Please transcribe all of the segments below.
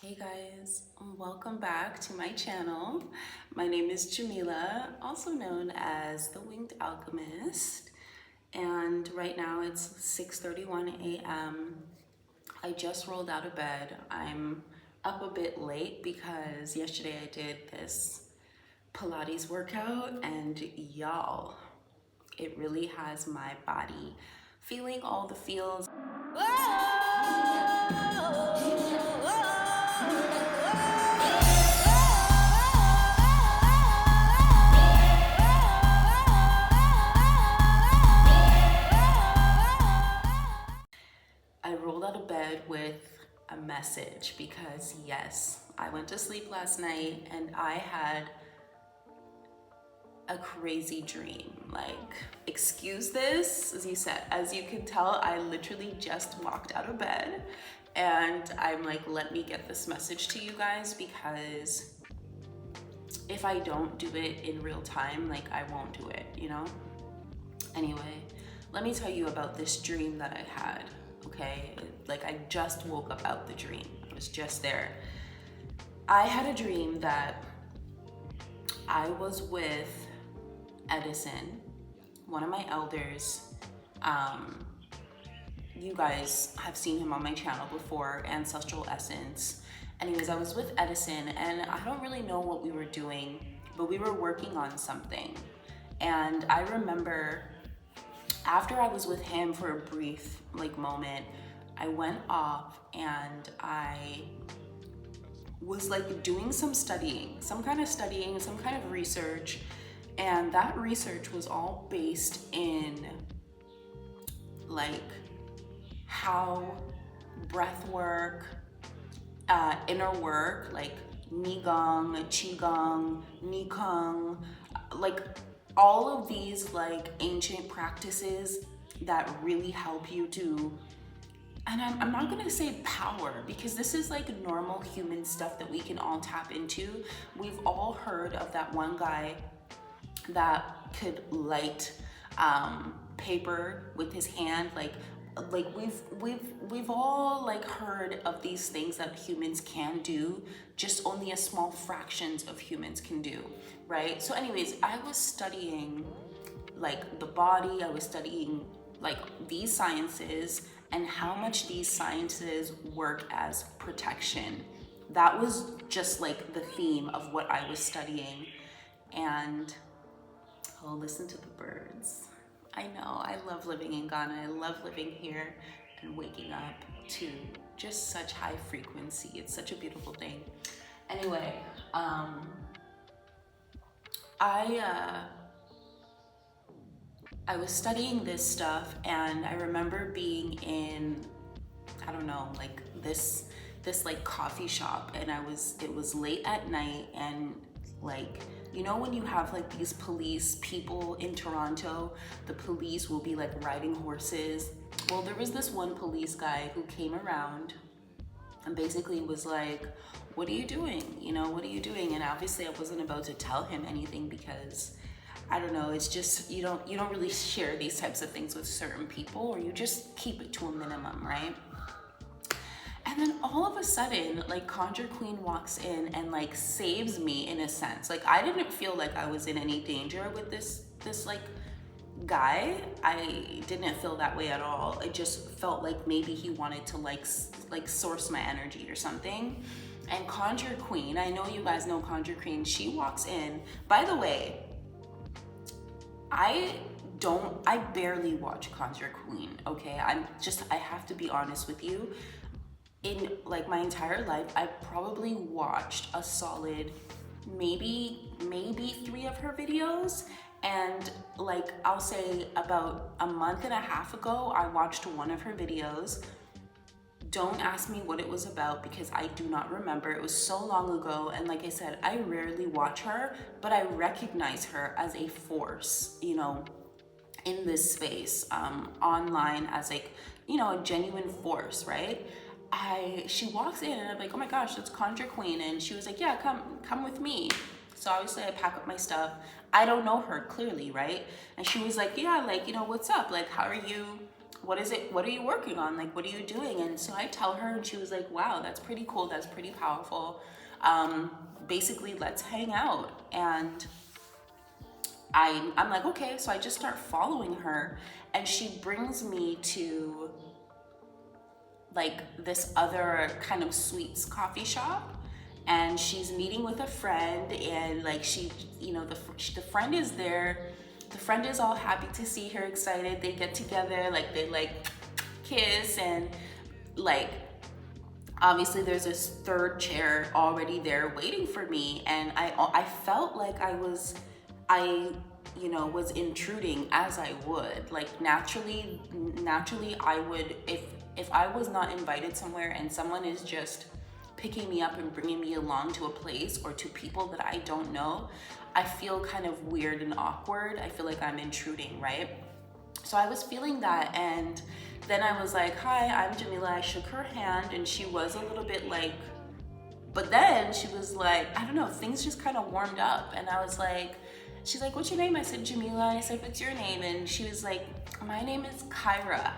Hey guys, welcome back to my channel. My name is Jamila, also known as the Winged Alchemist, and right now it's 6:31 a.m. I just rolled out of bed. I'm up a bit late because yesterday I did this Pilates workout, and y'all, it really has my body feeling all the feels. I rolled out of bed with a message because yes, I went to sleep last night and I had a crazy dream. Like, excuse this, as you can tell, I literally just walked out of bed and I'm like, let me get this message to you guys, because if I don't do it in real time, like I won't do it, you know? Anyway, let me tell you about this dream that I had, okay? Like, I just woke up out the dream. I was just there. I had a dream that I was with Edison, one of my elders. You guys have seen him on my channel before, Ancestral Essence. Anyways, I was with Edison and I don't really know what we were doing, but we were working on something. And I remember after I was with him for a brief moment, I went off and I was like doing some studying, some kind of research. And that research was all based in like how breath work, inner work, like qigong, like all of these like ancient practices that really help you to, and I'm not gonna say power, because this is like normal human stuff that we can all tap into. We've all heard of that one guy that could light paper with his hand, like we've all like heard of these things that humans can do, just only a small fractions of humans can do, right? So anyways, I was studying like the body, I was studying like these sciences and how much these sciences work as protection. That was just like the theme of what I was studying. And oh, listen to the birds. I know, I love living in Ghana. I love living here and waking up to just such high frequency. It's such a beautiful thing. Anyway, I was studying this stuff, and I remember being in, I don't know, like this like coffee shop, and it was late at night, and like, you know, when you have like these police people in Toronto, the police will be like riding horses. Well, there was this one police guy who came around and basically was like, what are you doing? You know, what are you doing? And obviously I wasn't about to tell him anything because I don't know, it's just, you don't really share these types of things with certain people, or you just keep it to a minimum, right? And then all of a sudden, like Conjure Queen walks in and like saves me in a sense. Like, I didn't feel like I was in any danger with this like guy. I didn't feel that way at all. It just felt like maybe he wanted to like source my energy or something. And Conjure Queen, I know you guys know Conjure Queen, she walks in. By the way, I barely watch Conjure Queen, okay? I have to be honest with you. In like my entire life, I've probably watched a solid maybe 3 of her videos. And like, I'll say about a month and a half ago, I watched one of her videos. Don't ask me what it was about because I do not remember. It was so long ago. And like I said, I rarely watch her, but I recognize her as a force, you know, in this space, online, as like, you know, a genuine force, right? She walks in and I'm like, oh my gosh, that's Conjure Queen. And she was like, yeah, come with me. So obviously I pack up my stuff. I don't know her clearly, right? And she was like, yeah, like, you know, what's up? Like, how are you? what are you working on? Like, what are you doing? And so I tell her, and she was like, wow, that's pretty cool, that's pretty powerful. Basically, let's hang out. And I'm like, okay. So I just start following her, and she brings me to like this other kind of sweets coffee shop, and she's meeting with a friend, and like she, you know, the friend is there. The friend is all happy to see her, excited. They get together, like they like kiss, and like obviously there's this third chair already there waiting for me, and I felt like I you know, was intruding, as I would. Like naturally I would, if I was not invited somewhere and someone is just picking me up and bringing me along to a place or to people that I don't know, I feel kind of weird and awkward. I feel like I'm intruding, right? So I was feeling that, and then I was like, hi, I'm Jamila. I shook her hand, and she was a little bit like, but then she was like, I don't know, things just kind of warmed up, and I was like, she's like, what's your name? I said, Jamila. And I said, what's your name? And she was like, my name is Kyra.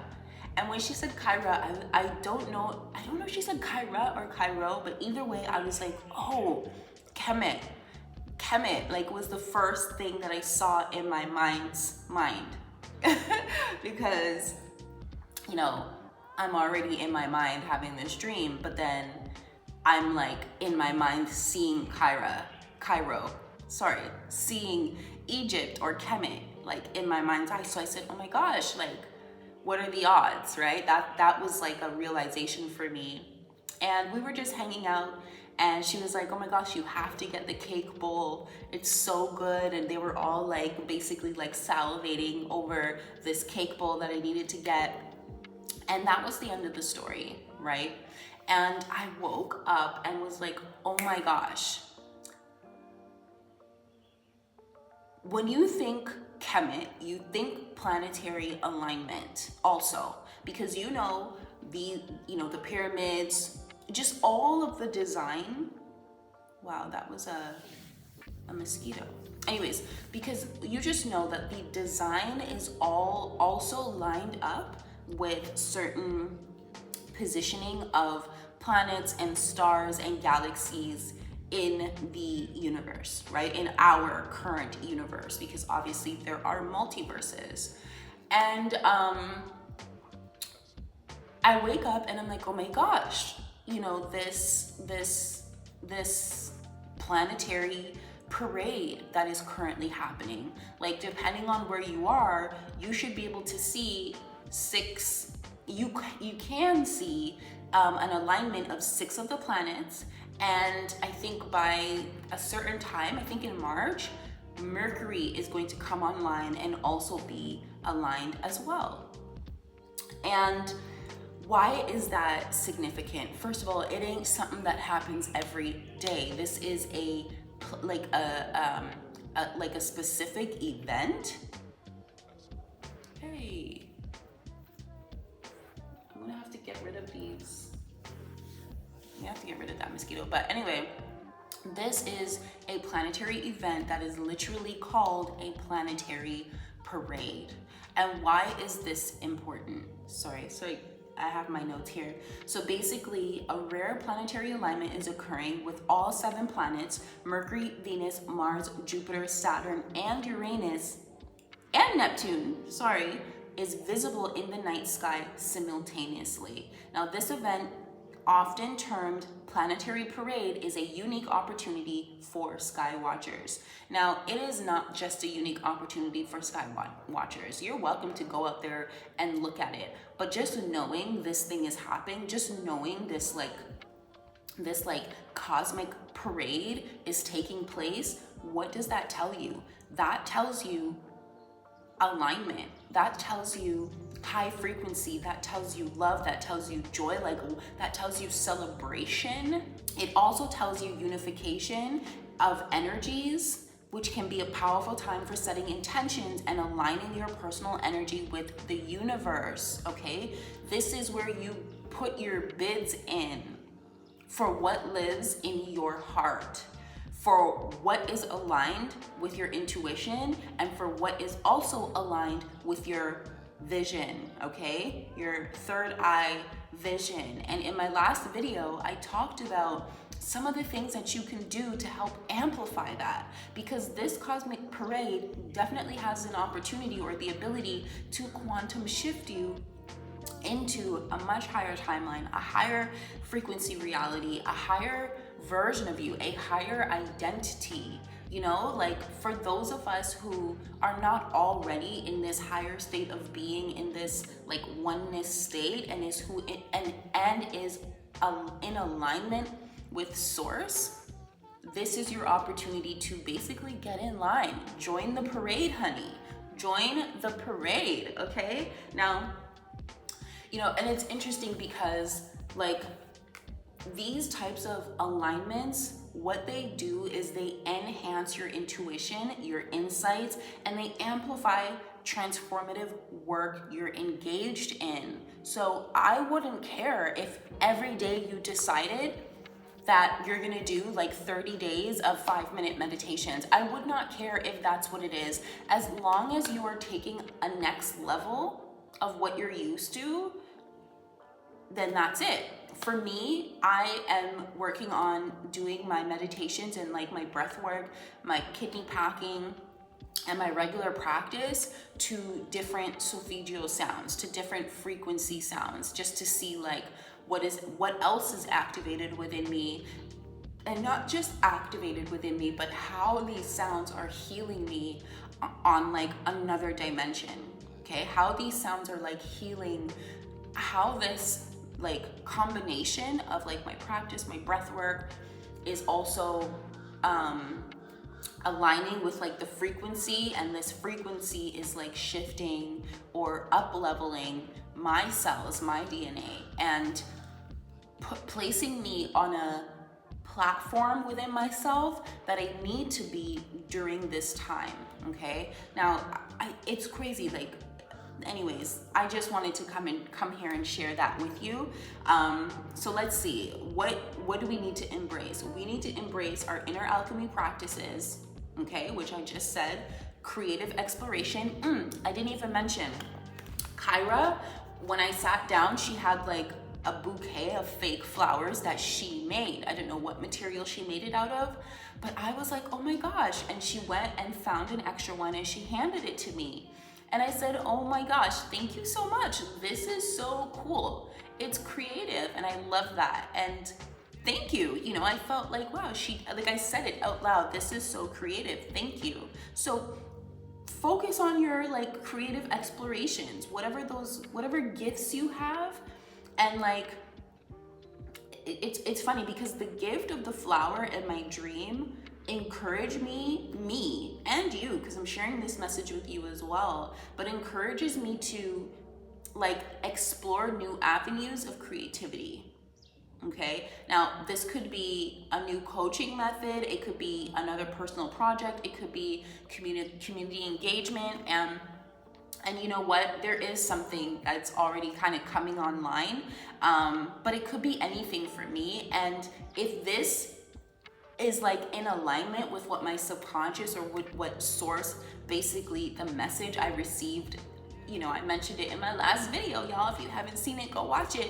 And when she said Kyra, I don't know if she said Kyra or Cairo, but either way, I was like, oh, Kemet, like was the first thing that I saw in my mind's mind. Because, you know, I'm already in my mind having this dream, but then I'm like in my mind seeing seeing Egypt or Kemet, like in my mind's eye. So I said, oh my gosh, like, what are the odds, right? That was like a realization for me. And we were just hanging out, and she was like, oh my gosh, you have to get the cake bowl. It's so good. And they were all like basically like salivating over this cake bowl that I needed to get. And that was the end of the story, right? And I woke up and was like, oh my gosh. When you think Kemet, you think planetary alignment also, because you know the pyramids, just all of the design. Wow, that was a mosquito. Anyways, because you just know that the design is all also lined up with certain positioning of planets and stars and galaxies in the universe, right? In our current universe, because obviously there are multiverses. And I wake up and I'm like, oh my gosh, you know, this planetary parade that is currently happening. Like, depending on where you are, you should be able to see you can see an alignment of 6 of the planets. And I think by a certain time, I think in March, Mercury is going to come online and also be aligned as well. And why is that significant? First of all, it ain't something that happens every day. This is a specific event. Hey, I'm gonna have to get rid of these. We have to get rid of that mosquito. But anyway, this is a planetary event that is literally called a planetary parade. And why is this important? Sorry, I have my notes here. So basically, a rare planetary alignment is occurring with all 7 planets, Mercury, Venus, Mars, Jupiter, Saturn, and Uranus, and Neptune, is visible in the night sky simultaneously. Now, this event, often termed Planetary Parade, is a unique opportunity for sky watchers. Now, it is not just a unique opportunity for sky watchers. You're welcome to go out there and look at it, but just knowing this thing is happening, just knowing this cosmic parade is taking place, what does that tell you? That tells you alignment. That tells you high frequency. That tells you love. That tells you joy. Like, that tells you celebration. It also tells you unification of energies, which can be a powerful time for setting intentions and aligning your personal energy with the universe. Okay, this is where you put your bids in for what lives in your heart, for what is aligned with your intuition, and for what is also aligned with your vision, okay? Your third eye vision. And in my last video, I talked about some of the things that you can do to help amplify that, because this cosmic parade definitely has an opportunity or the ability to quantum shift you into a much higher timeline, a higher frequency reality, a higher version of you, a higher identity. You know, like for those of us who are not already in this higher state of being, in this like oneness state, and is who and is in alignment with source, this is your opportunity to basically get in line. Join the parade, honey. Join the parade, okay? Now, you know, and it's interesting because like these types of alignments, what they do is they enhance your intuition, your insights, and they amplify transformative work you're engaged in. So I wouldn't care if every day you decided that you're gonna do like 30 days of 5-minute meditations. I would not care if that's what it is, as long as you are taking a next level of what you're used to, then that's it. For me, I am working on doing my meditations and like my breath work, my kidney packing, and my regular practice to different solfeggio sounds, to different frequency sounds, just to see like what else is activated within me, and not just activated within me, but how these sounds are healing me on like another dimension. Okay, how these sounds are like healing, how this like combination of like my practice, my breath work is also aligning with like the frequency, and this frequency is like shifting or up leveling my cells, my DNA, and placing me on a platform within myself that I need to be during this time. Okay, now it's crazy, like anyways, I just wanted to come here and share that with you. So let's see, what do we need to embrace? We need to embrace our inner alchemy practices, okay, which I just said. Creative exploration. I didn't even mention Kyra. When I sat down, she had like a bouquet of fake flowers that she made. I don't know what material she made it out of, but I was like, oh my gosh. And she went and found an extra one and she handed it to me. And I said, oh my gosh, thank you so much. This is so cool. It's creative and I love that. And thank you. You know, I felt like, wow, like I said it out loud, this is so creative. Thank you. So focus on your like creative explorations, whatever gifts you have. And like, it's funny because the gift of the flower in my dream encouraged me and you, because I'm sharing this message with you as well, but encourages me to like explore new avenues of creativity. Okay, now this could be a new coaching method, it could be another personal project, it could be community engagement, and you know what, there is something that's already kind of coming online, but it could be anything for me. And if this is like in alignment with what my subconscious or with what source, basically the message I received, you know, I mentioned it in my last video, y'all. If you haven't seen it, go watch it.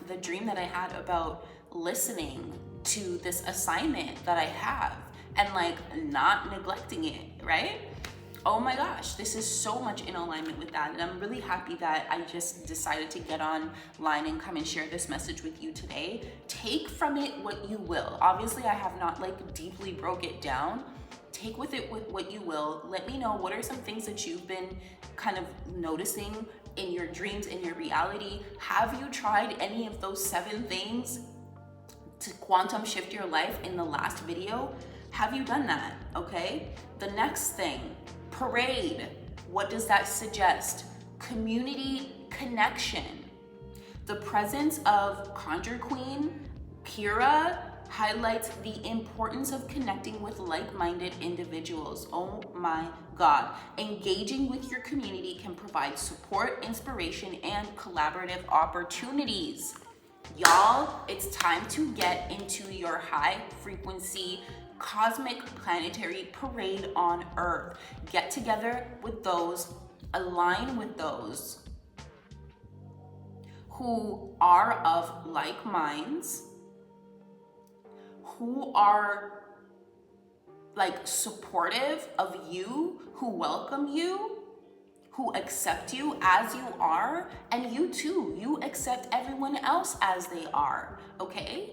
The dream that I had about listening to this assignment that I have and like not neglecting it, right? Oh my gosh, this is so much in alignment with that. And I'm really happy that I just decided to get online and come and share this message with you today. Take from it what you will. Obviously, I have not like deeply broke it down. Take with it what you will. Let me know what are some things that you've been kind of noticing in your dreams, in your reality. Have you tried any of those 7 things to quantum shift your life in the last video? Have you done that? Okay. The next thing, parade. What does that suggest? Community connection. The presence of Conjure Queen, Kira, highlights the importance of connecting with like-minded individuals. Oh my God. Engaging with your community can provide support, inspiration, and collaborative opportunities. Y'all, it's time to get into your high frequency cosmic planetary parade on Earth. Get together with those align with those who are of like minds, who are like supportive of you, who welcome you, who accept you as you are, and you too, you accept everyone else as they are, okay?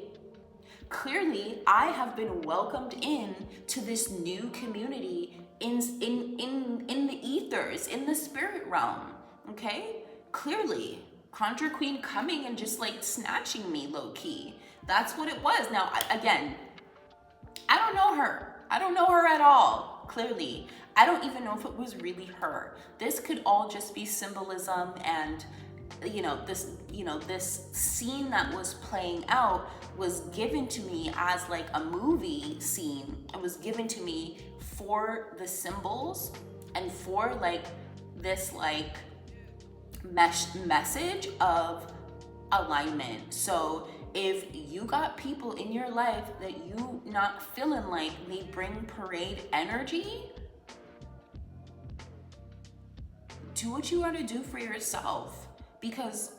Clearly, I have been welcomed in to this new community in the ethers, in the spirit realm, okay? Clearly, Conjure Queen coming and just like snatching me low-key. That's what it was. Now, again, I don't know her. I don't know her at all, clearly. I don't even know if it was really her. This could all just be symbolism and this scene that was playing out was given to me as like a movie scene. It was given to me for the symbols and for like this like message of alignment. So if you got people in your life that you not feeling like they bring parade energy, do what you gotta do for yourself, because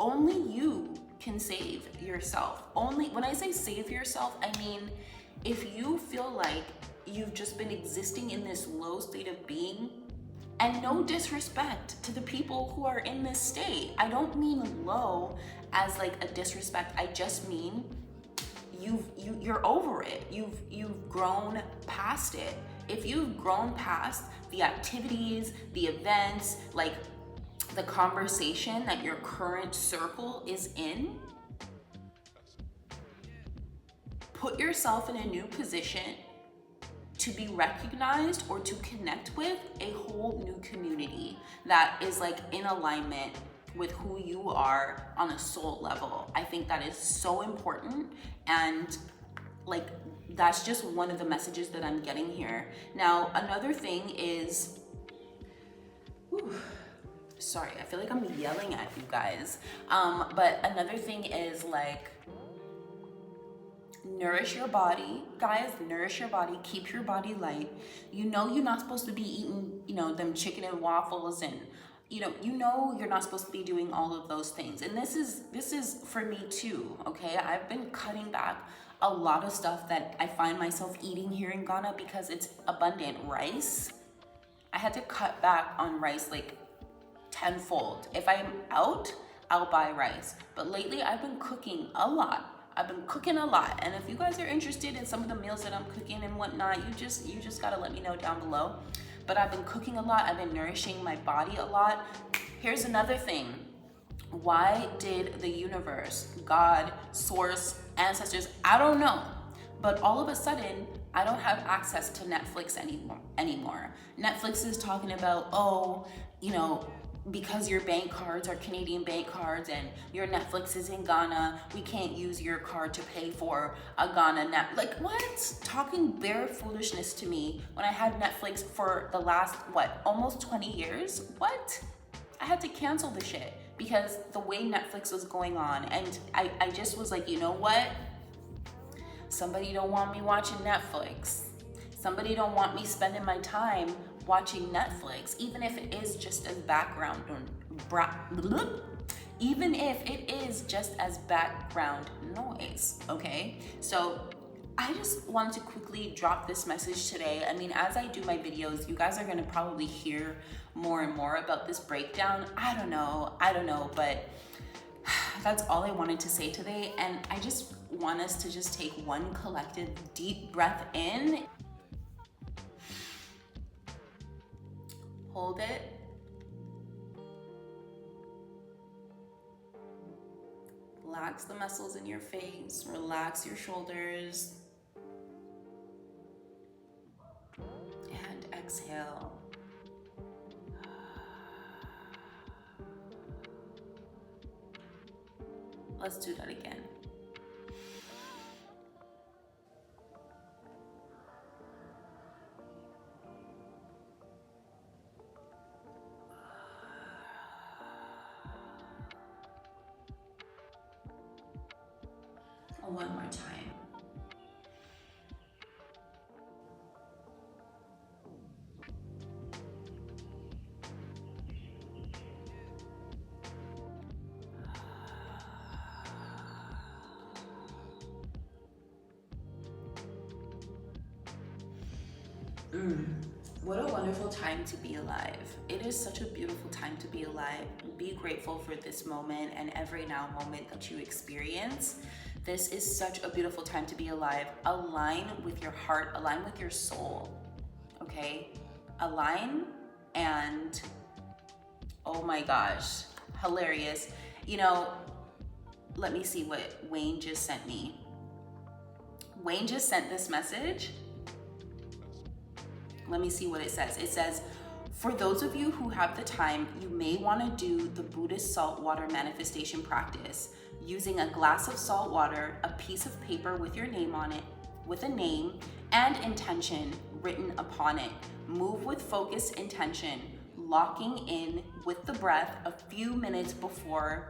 only you can save yourself. Only, when I say save yourself, I mean, if you feel like you've just been existing in this low state of being, and no disrespect to the people who are in this state. I don't mean low as like a disrespect. I just mean you're over it. You've grown past it. If you've grown past the activities, the events, like the conversation that your current circle is in, put yourself in a new position to be recognized or to connect with a whole new community that is like in alignment with who you are on a soul level. I think that is so important, and like that's just one of the messages that I'm getting here. Now, another thing is, sorry, I feel like I'm yelling at you guys. But another thing is like, nourish your body, guys. Nourish your body. Keep your body light. You know you're not supposed to be eating, them chicken and waffles, and you know you're not supposed to be doing all of those things. And this is for me too. Okay, I've been cutting back a lot of stuff that I find myself eating here in Ghana because it's abundant. Rice, I had to cut back on rice like tenfold. If I'm out, I'll buy rice. But lately I've been cooking a lot. And if you guys are interested in some of the meals that I'm cooking and whatnot, you just gotta let me know down below. But I've been cooking a lot. I've been nourishing my body a lot. Here's another thing. Why did the universe, God, source, ancestors, I don't know, but all of a sudden I don't have access to Netflix anymore. Netflix is talking about, because your bank cards are Canadian bank cards and your Netflix is in Ghana, we can't use your card to pay for a Ghana net. Like, what? Talking bare foolishness to me when I had Netflix for the last, almost 20 years? What? I had to cancel the shit because the way Netflix was going on. And I just was like, you know what? Somebody don't want me watching Netflix. Somebody don't want me spending my time watching Netflix, even if it is just as background noise, okay? So I just wanted to quickly drop this message today. I mean, as I do my videos, you guys are gonna probably hear more and more about this breakdown. I don't know, but that's all I wanted to say today. And I just want us to just take one collective deep breath in. Hold it. Relax the muscles in your face. Relax your shoulders. And exhale. Let's do that again. One more time. What a wonderful time to be alive. It is such a beautiful time to be alive. Be grateful for this moment and every now moment that you experience. This is such a beautiful time to be alive. Align with your heart, align with your soul, okay? Align, and oh my gosh, hilarious. You know, let me see what Wayne just sent me. Wayne just sent this message. Let me see what it says. It says, for those of you who have the time, you may want to do the Buddhist salt water manifestation practice using a glass of salt water, a piece of paper with your name on it, with a name and intention written upon it. Move with focused intention, locking in with the breath a few minutes before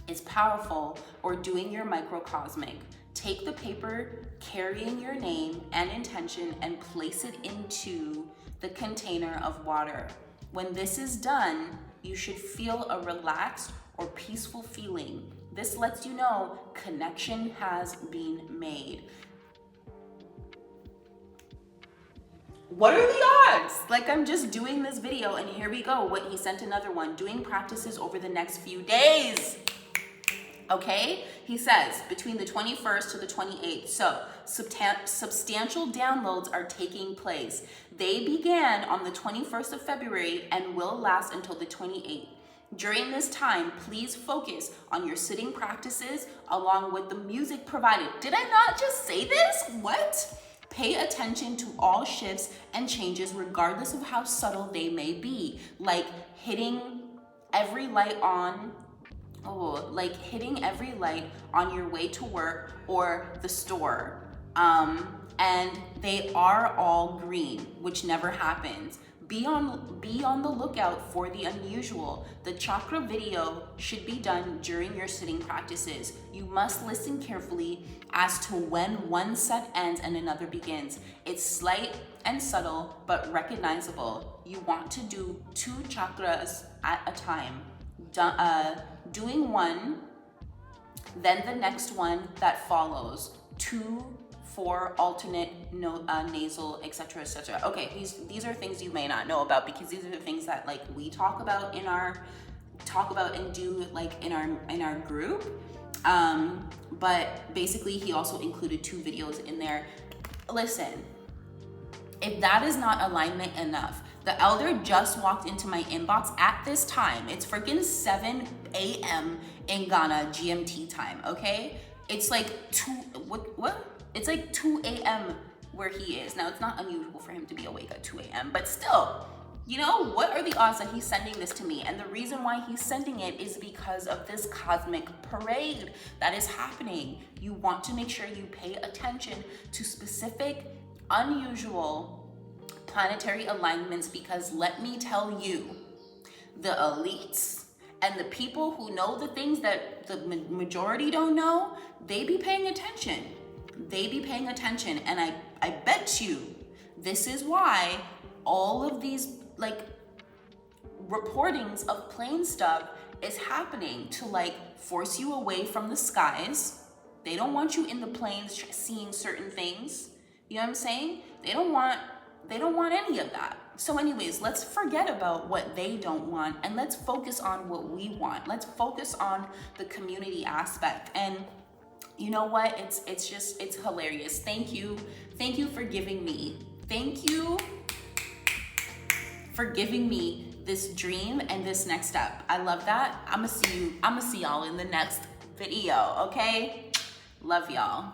is powerful, or doing your microcosmic. Take the paper carrying your name and intention and place it into the container of water. When this is done, you should feel a relaxed or peaceful feeling. This lets you know connection has been made. What are the odds? Like, I'm just doing this video and here we go. What, he sent another one, doing practices over the next few days. Okay, he says between the 21st to the 28th. So substantial downloads are taking place. They began on the 21st of February and will last until the 28th. During this time, please focus on your sitting practices along with the music provided. Did I not just say this? What? Pay attention to all shifts and changes regardless of how subtle they may be, like hitting every light on your way to work or the store. And they are all green, which never happens. Be on the lookout for the unusual. The chakra video should be done during your sitting practices. You must listen carefully as to when one set ends and another begins. It's slight and subtle, but recognizable. You want to do 2 chakras at a time. Doing one, then the next one that follows. 2 for alternate nasal, etc., etc. Okay, these are things you may not know about, because these are the things that like we talk about and do like in our group. But basically, he also included 2 videos in there. Listen, if that is not alignment enough, the elder just walked into my inbox at this time. It's freaking 7 a.m. in Ghana GMT time, okay? It's like 2, what? It's like 2 a.m. where he is. Now, it's not unusual for him to be awake at 2 a.m., but still, you know, what are the odds that he's sending this to me? And the reason why he's sending it is because of this cosmic parade that is happening. You want to make sure you pay attention to specific, unusual planetary alignments, because let me tell you, the elites and the people who know the things that the majority don't know, they be paying attention. They be paying attention. And I bet you this is why all of these like reportings of plane stuff is happening, to like force you away from the skies. They don't want you in the planes seeing certain things. You know what I'm saying? They don't want any of that. So anyways, let's forget about what they don't want and let's focus on what we want. Let's focus on the community aspect. And you know what? It's hilarious. Thank you for giving me. Thank you for giving me this dream and this next step. I love that. I'ma see y'all in the next video, okay? Love y'all.